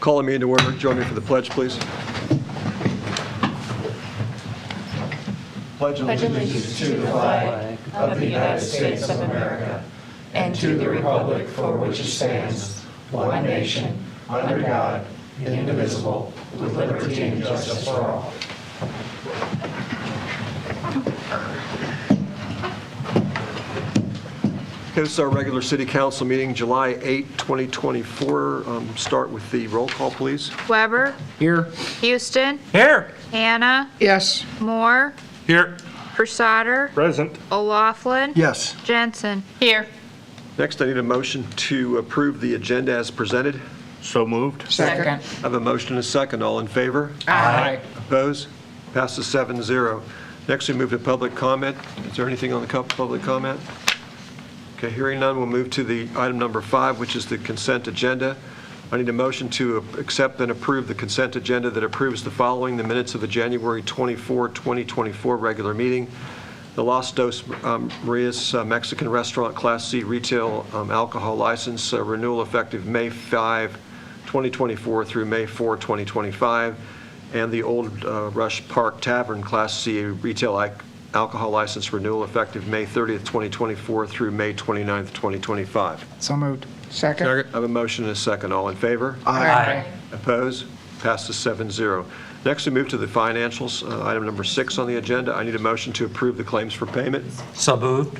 Call me into order. Join me for the pledge, please. Pledge allegiance to the flag of the United States of America and to the republic for which it stands, one nation, under God, indivisible, with liberty and justice for all. Okay, this is our regular city council meeting, July 8, 2024. Start with the roll call, please. Weber. Here. Houston. Here. Hannah. Yes. Moore. Here. Persauter. Present. O'Laughlin. Yes. Jensen. Here. Next, I need a motion to approve the agenda as presented. So moved. Second. I have a motion and a second. All in favor? Aye. Opposed? Passes 7-0. Next, we move to public comment. Is there anything on the public comment? Okay, hearing none, we'll move to the item number 5, which is the consent agenda. I need a motion to accept and approve the consent agenda that approves the following: the minutes of the January 24, 2024 regular meeting, the Los Dos Marias Mexican Restaurant Class C retail alcohol license renewal effective May 5, 2024 through May 4, 2025, and the Old Rush Park Tavern Class C retail alcohol license renewal effective May 30th, 2024 through May 29th, 2025. So moved. Second. I have a motion and a second. All in favor? Aye. Opposed? Passes 7-0. Next, we move to the financials. Item number 6 on the agenda. I need a motion to approve the claims for payment. So moved.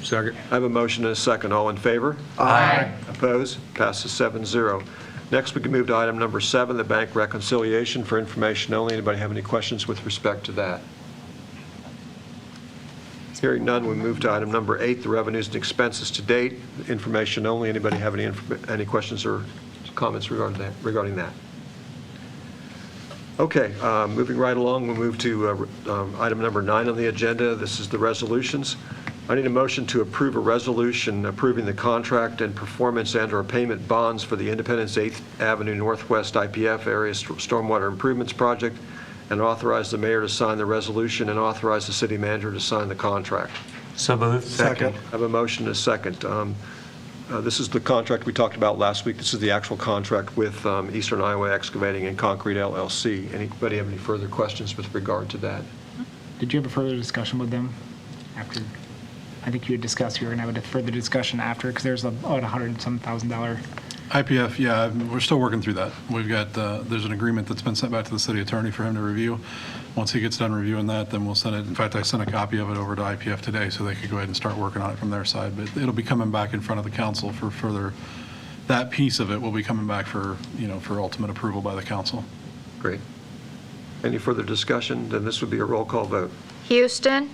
Second. I have a motion and a second. All in favor? Aye. Opposed? Passes 7-0. Next, we can move to item number 7, the bank reconciliation for information only. Anybody have any questions with respect to that? Hearing none, we move to item number 8, the revenues and expenses to date, information only. Anybody have any questions or comments regarding that? Okay, moving right along, we'll move to item number 9 on the agenda. This is the resolutions. I need a motion to approve a resolution approving the contract and performance and/or payment bonds for the Independence 8th Avenue Northwest IPF Area Stormwater Improvements Project, and authorize the mayor to sign the resolution and authorize the city manager to sign the contract. So moved. Second. I have a motion and a second. This is the contract we talked about last week. This is the actual contract with Eastern Iowa Excavating and Concrete, LLC. Anybody have any further questions with regard to that? Did you have a further discussion with them after? I think you had discussed you were going to have a further discussion after, because there's about $100,000. IPF, yeah, we're still working through that. We've got, there's an agreement that's been sent back to the city attorney for him to review. Once he gets done reviewing that, then we'll send it. In fact, I sent a copy of it over to IPF today so they could go ahead and start working on it from their side. But it'll be coming back in front of the council for further, that piece of it will be coming back for, for ultimate approval by the council. Great. Any further discussion? Then this would be a roll call vote. Houston.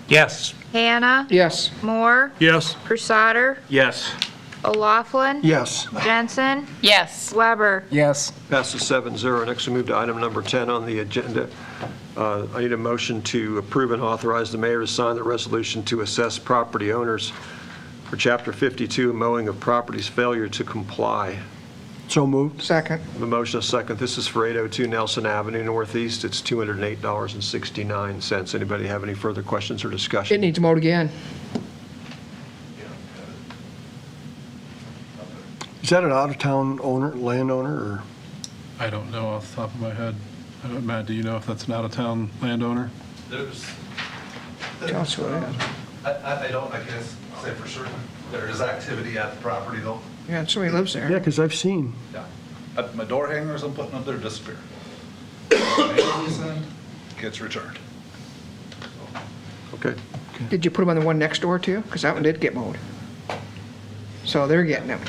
Yes. Hannah. Yes. Moore. Yes. Persauter. Yes. O'Laughlin. Yes. Jensen. Yes. Weber. Yes. Passes 7-0. Next, we move to item number 10 on the agenda. I need a motion to approve and authorize the mayor to sign the resolution to assess property owners for Chapter 52, mowing of properties failure to comply. So moved. Second. I have a motion, a second. This is for 802 Nelson Avenue Northeast. It's $208.69. Anybody have any further questions or discussion? It needs mowed again. Is that an out-of-town landowner, or? I don't know off the top of my head. Matt, do you know if that's an out-of-town landowner? There's, Tell us what it is. I don't, I can't say for certain. There is activity at the property though. Yeah, somebody lives there. Yeah, because I've seen. Yeah. My door hangers I'm putting up there disappear. Mail we send gets returned. Okay. Did you put them on the one next door too? Because that one did get mowed. So they're getting them.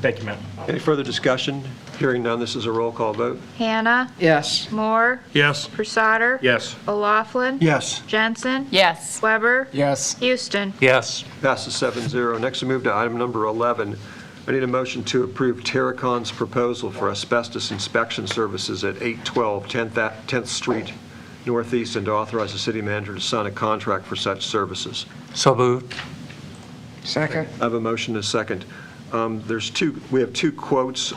Thank you, Matt. Any further discussion? Hearing none, this is a roll call vote. Hannah. Yes. Moore. Yes. Persauter. Yes. O'Laughlin. Yes. Jensen. Yes. Weber. Yes. Houston. Yes. Passes 7-0. Next, we move to item number 11. I need a motion to approve Terracon's proposal for asbestos inspection services at 812 10th Street Northeast, and to authorize the city manager to sign a contract for such services. So moved. Second. I have a motion and a second. We have two quotes.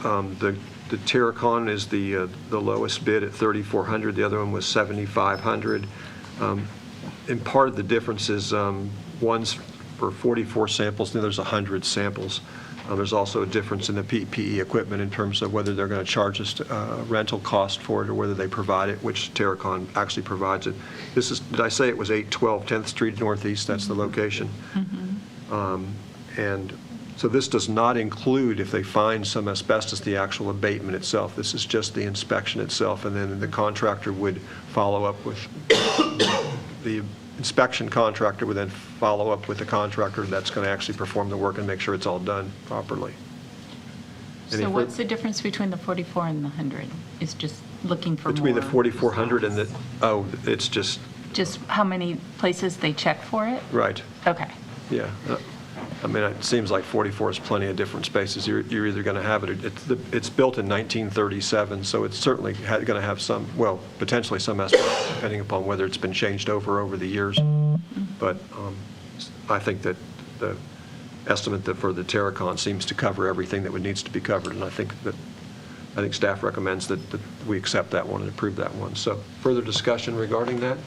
The Terracon is the lowest bid at $3,400. The other one was $7,500. And part of the difference is one's for 44 samples, the other's 100 samples. There's also a difference in the PPE equipment in terms of whether they're going to charge us rental cost for it or whether they provide it, which Terracon actually provides it. This is, did I say it was 812 10th Street Northeast? That's the location. And so this does not include, if they find some asbestos, the actual abatement itself. This is just the inspection itself, and then the contractor would follow up with, the inspection contractor would then follow up with the contractor that's going to actually perform the work and make sure it's all done properly. So what's the difference between the 44 and the 100? It's just looking for more? Between the 4,400 and the, oh, it's just, Just how many places they check for it? right, Okay. yeah. I mean, it seems like 44 is plenty of different spaces. You're either going to have it, it's built in 1937, so it's certainly going to have some, well, potentially some asbestos, depending upon whether it's been changed over the years. But I think that the estimate that for the Terracon seems to cover everything that needs to be covered, and I think staff recommends that we accept that one and approve that one. So further discussion regarding that?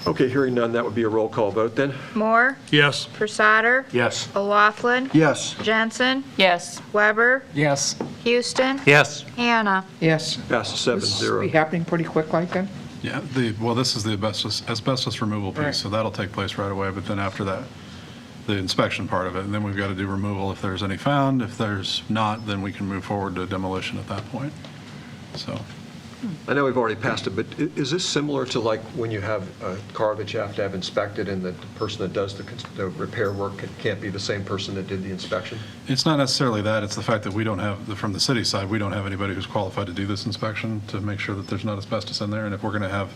Okay, hearing none, that would be a roll call vote then. Moore, Yes. Crusader, Yes. O'Laughlin, Yes. Jensen, Yes. Weber, Yes. Houston, Yes. Hannah. Yes. Passes This will be 7-0. happening pretty quick like then? Yeah, well, this is the asbestos removal Right. piece, so that'll take place right away, but then after that, the inspection part of it, and then we've got to do removal if there's any found. If there's not, then we can move forward to demolition at that point. So, I know we've already passed it, but is this similar to like when you have a car that you have to have inspected and the person that does the repair work can't be the same person that did the inspection? it's not necessarily that, it's the fact that we don't have, from the city side, we don't have anybody who's qualified to do this inspection to make sure that there's not asbestos in there, and if we're going to have,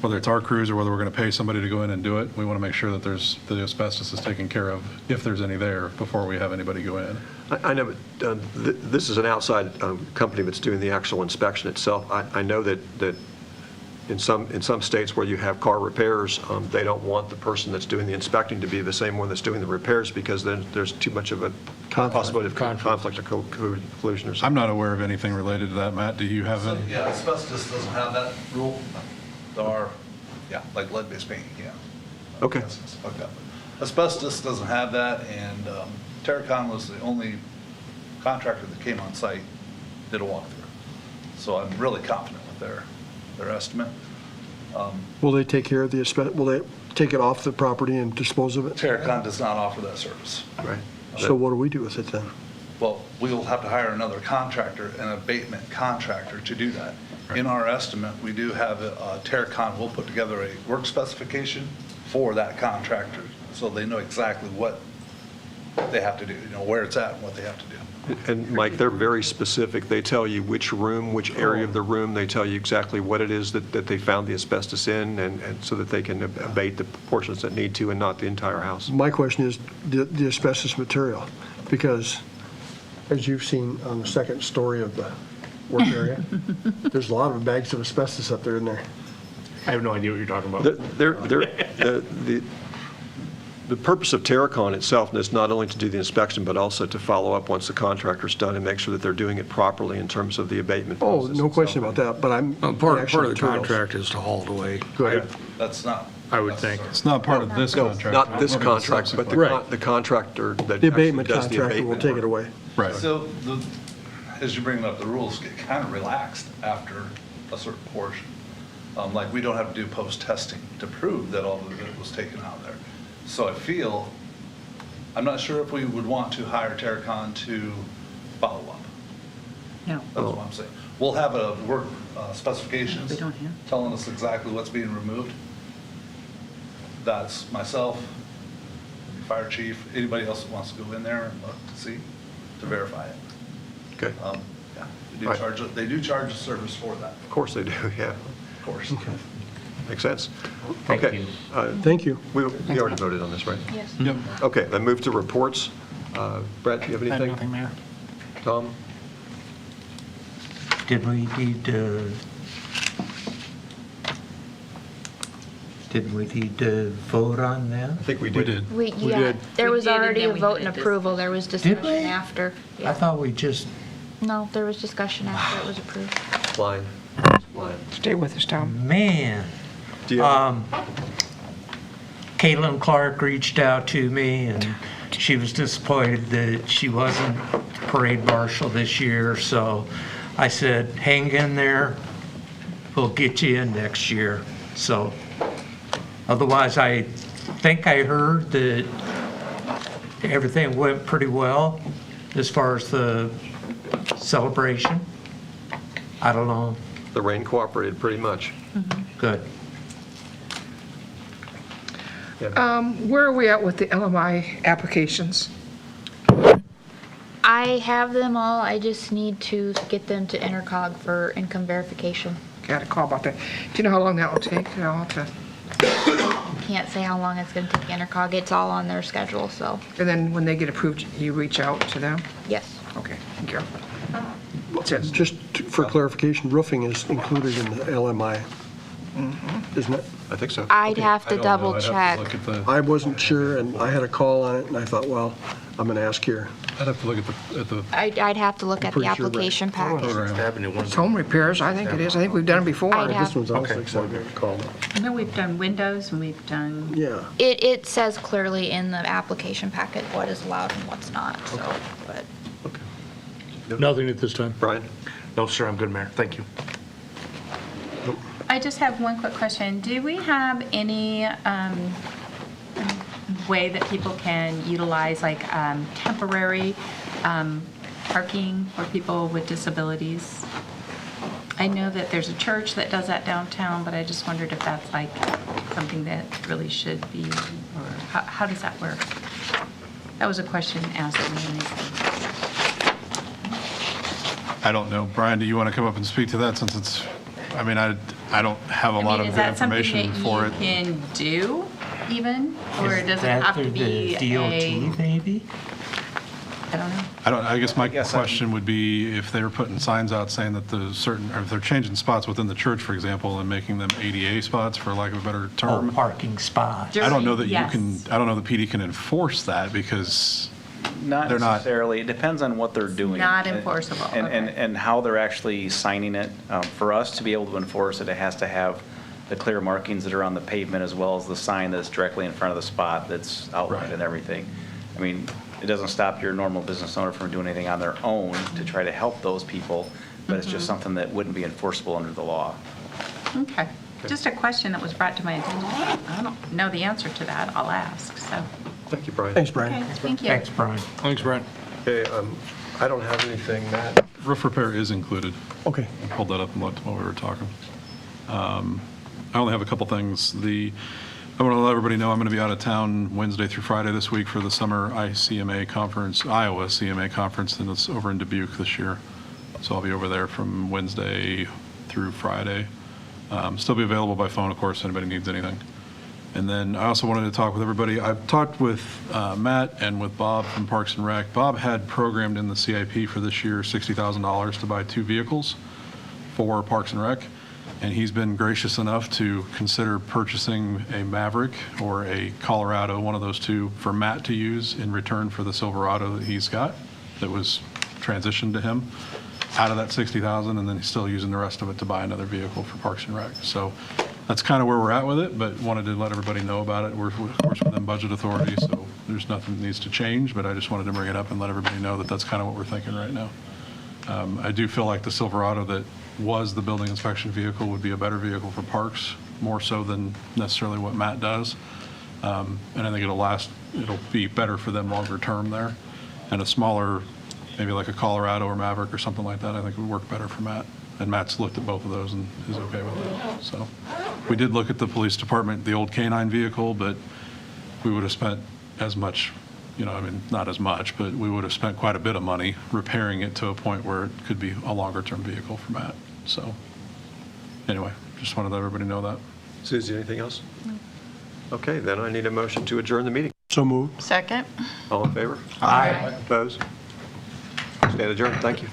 whether it's our crews or whether we're going to pay somebody to go in and do it, we want to make sure that the asbestos is taken care of, if there's any there, before we have anybody go in. I know, but this is an outside company that's doing the actual inspection itself. I know that in some states where you have car repairs, they don't want the person that's doing the inspecting to be the same one that's doing the repairs because then there's too much of a possibility of conflict or collusion or something. I'm not aware of anything related to that, Matt. Do you have So, any? yeah, asbestos doesn't have that rule. There are, yeah, like lead-based paint, yeah. Okay. Yes, it's fucked up. Asbestos doesn't have that, and Terracon was the only contractor that came on site, did a walkthrough. So I'm really confident with their estimate. Will they take care of the asbestos, will they take it off the property and dispose of it? Terracon does not offer that service. Right. So what do we do with it then? Well, we will have to hire another contractor, an abatement contractor, to do that. In our estimate, we do have Terracon will put together a work specification for that contractor, so they know exactly what they have to do, where it's at and what they have to do. And Mike, they're very specific. They tell you which room, which area of the room. They tell you exactly what it is that they found the asbestos in, and so that they can abate the portions that need to and not the entire house. My question is the asbestos material, because as you've seen on the second story of the work area, there's a lot of bags of asbestos up there in there. I have no idea what you're talking about. The purpose of Terracon itself is not only to do the inspection, but also to follow up once the contractor's done and make sure that they're doing it properly in terms of the abatement Oh, process. no question about that, but I'm. Part actual of the materials. contract is to haul it away. Go ahead. That's not. I would think. It's not part of this No, contract. not this We're gonna contract, but subsequent- the contractor that The actually abatement does the contractor will abatement take work. it away. Right. So, as you bring up, the rules get kind of relaxed after a certain portion. Like, we don't have to do post-testing to prove that all of it was taken out there. So I feel, I'm not sure if we would want to hire Terracon to follow up. No. That's what I'm saying. We'll have a work specifications. We don't have. Telling us exactly what's being removed. That's myself, fire chief, anybody else that wants to go in there and look to see, to verify it. Okay, Yeah, Right. they do charge a service for that, of course they do, yeah, of course. makes sense. Thank Okay. you. Thank you. We already voted on this, right? Yes. Yep. Okay, then move to reports. Brett, do you have I have anything? nothing, Mayor. Tom? Did we need to vote on that? I think we We did. did. Yeah, did. there We was did, and already then a we vote had and a approval. There was we? discussion after. I Yeah. thought we just, No, there was discussion after it was approved. Line. Line. Stay with us, Tom. man. Do you have- Caitlin Clark reached out to me and she was disappointed that she wasn't parade marshal this year, so I said, hang in there, we'll get you in next year. So otherwise, I think I heard that everything went pretty well as far as the celebration. I don't know. The rain cooperated pretty much. Good. Where are we at with the LMI applications? I have them all, I just need to get them to Intercog for income verification. Got a call about that. Do you know how long that will take? Can't say how long it's gonna take Intercog, it's all on their schedule, so, And then when they get approved, you reach out to them? yes. Okay, thank you. That's it. Just for clarification, roofing is included in the LMI, isn't it? I think so. I'd have I to don't know. double I'd have to check. look at the- I wasn't sure, and I had a call on it, and I thought, well, I'm going to ask here. I'd have to look at the I'd have to look at the pretty sure, right. application packet. program. It's home repairs, I think it is. I think we've done it before. I'd have- This one's also exciting to call. I know we've done windows and we've done, Yeah. It says clearly in the application packet what is allowed and what's not, so, but. Nothing at this time. Brian? No, sir, I'm good, Mayor. Thank you. I just have one quick question. Do we have any way that people can utilize like temporary parking for people with disabilities? I know that there's a church that does that downtown, but I just wondered if that's like something that really should be, or how does that work? That was a question asked of me. And they said, I don't know. Brian, do you want to come up and speak to that since it's, I mean, I don't have a lot of is good that something information that for you it. can do even? Or Is does it that have to through be the a, DOT maybe? I don't know. I guess my question would be if they were putting signs out saying that the certain, or if they're changing spots within the church, for example, and making them ADA spots, for lack of a better Oh, term. parking spot. I don't know that you Yes. can, I don't know that PD can enforce that because Not They're not- necessarily. It depends on what they're doing. Not And- enforceable, And okay. how they're actually signing it. For us to be able to enforce it, it has to have the clear markings that are on the pavement as well as the sign that's directly in front of the spot that's outlined Right. and everything. I mean, it doesn't stop your normal business owner from doing anything on their own to try to help those people, but it's just something that wouldn't be enforceable under the law. Okay. Just a question that was brought to my attention. I don't know the answer to that. I'll ask, so. Thank you, Brian. Thanks, Brian. Okay, thank you. Thanks, Brian. Thanks, Brian. Okay, I don't have anything, Matt. roof repair is included. Okay. I pulled that up and looked while we were talking. I only have a couple things. I want to let everybody know I'm going to be out of town Wednesday through Friday this week for the summer ICMA conference, Iowa CMA conference, and it's over in Dubuque this year. So I'll be over there from Wednesday through Friday. Still be available by phone, of course, if anybody needs anything. And then I also wanted to talk with everybody. I've talked with Matt and with Bob from Parks and Rec. Bob had programmed in the CIP for this year $60,000 to buy 2 vehicles for Parks and Rec. And he's been gracious enough to consider purchasing a Maverick or a Colorado, one of those two, for Matt to use in return for the Silverado that he's got that was transitioned to him out of that $60,000, and then he's still using the rest of it to buy another vehicle for Parks and Rec. So that's kind of where we're at with it, but wanted to let everybody know about it. We're, of course, within budget authority, so there's nothing that needs to change, but I just wanted to bring it up and let everybody know that that's kind of what we're thinking right now. I do feel like the Silverado that was the building inspection vehicle would be a better vehicle for parks, more so than necessarily what Matt does. And I think it'll be better for them longer term there. And a smaller, maybe like a Colorado or Maverick or something like that, I think would work better for Matt. And Matt's looked at both of those and is okay with it. So we did look at the police department, the old K-9 vehicle, but we would have spent as much, I mean, not as much, but we would have spent quite a bit of money repairing it to a point where it could be a longer-term vehicle for Matt. So anyway, just wanted to let everybody know that. Susie, anything else? Okay, then I need a motion to adjourn the meeting. So moved. Second? All in favor? Aye. Opposed? Stand adjourned. Thank you.